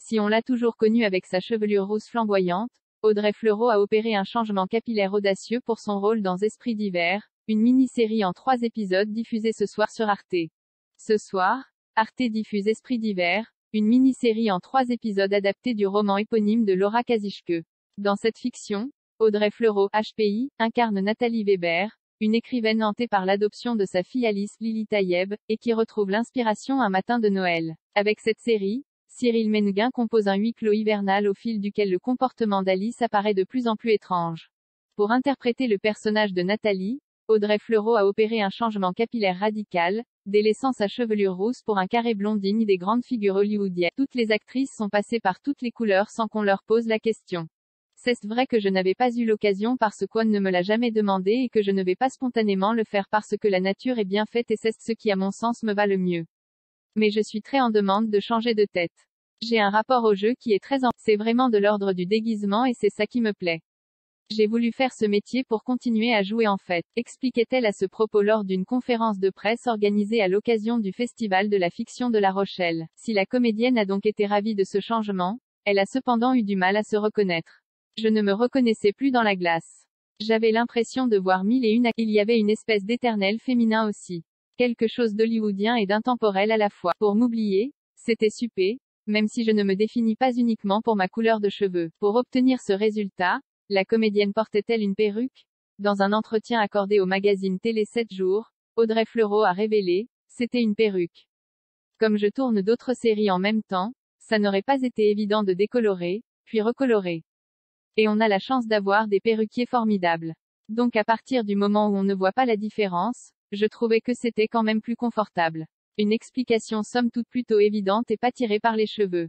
Si on l'a toujours connue avec sa chevelure rousse flamboyante, Audrey Fleurot a opéré un changement capillaire audacieux pour son rôle dans Esprits d'hiver, une mini-série en 3 épisodes diffusée ce soir sur Arte. Ce soir, Arte diffuse Esprits d'hiver, une mini-série en 3 épisodes adaptée du roman éponyme de Laura Kasischke. Dans cette fiction, Audrey Fleurot, HPI, incarne Nathalie Weber, une écrivaine hantée par l'adoption de sa fille Alice Lily Tayeb, et qui retrouve l'inspiration un matin de Noël. Avec cette série, Cyril Menguin compose un huis clos hivernal au fil duquel le comportement d'Alice apparaît de plus en plus étrange. Pour interpréter le personnage de Nathalie, Audrey Fleurot a opéré un changement capillaire radical, délaissant sa chevelure rousse pour un carré blond digne des grandes figures hollywoodiennes. Toutes les actrices sont passées par toutes les couleurs sans qu'on leur pose la question. C'est vrai que je n'avais pas eu l'occasion parce qu'on ne me l'a jamais demandé et que je ne vais pas spontanément le faire parce que la nature est bien faite et c'est ce qui à mon sens me va le mieux. Mais je suis très en demande de changer de tête. J'ai un rapport au jeu qui est c'est vraiment de l'ordre du déguisement et c'est ça qui me plaît. J'ai voulu faire ce métier pour continuer à jouer en fait, expliquait-elle à ce propos lors d'une conférence de presse organisée à l'occasion du Festival de la fiction de La Rochelle. Si la comédienne a donc été ravie de ce changement, elle a cependant eu du mal à se reconnaître. Je ne me reconnaissais plus dans la glace. J'avais l'impression de voir mille et une. Il y avait une espèce d'éternel féminin aussi. Quelque chose d'hollywoodien et d'intemporel à la fois. Pour m'oublier, c'était super, même si je ne me définis pas uniquement pour ma couleur de cheveux. Pour obtenir ce résultat, la comédienne portait-elle une perruque? Dans un entretien accordé au magazine Télé 7 jours, Audrey Fleurot a révélé, c'était une perruque. Comme je tourne d'autres séries en même temps, ça n'aurait pas été évident de décolorer, puis recolorer. Et on a la chance d'avoir des perruquiers formidables. Donc à partir du moment où on ne voit pas la différence, je trouvais que c'était quand même plus confortable. Une explication somme toute plutôt évidente et pas tirée par les cheveux.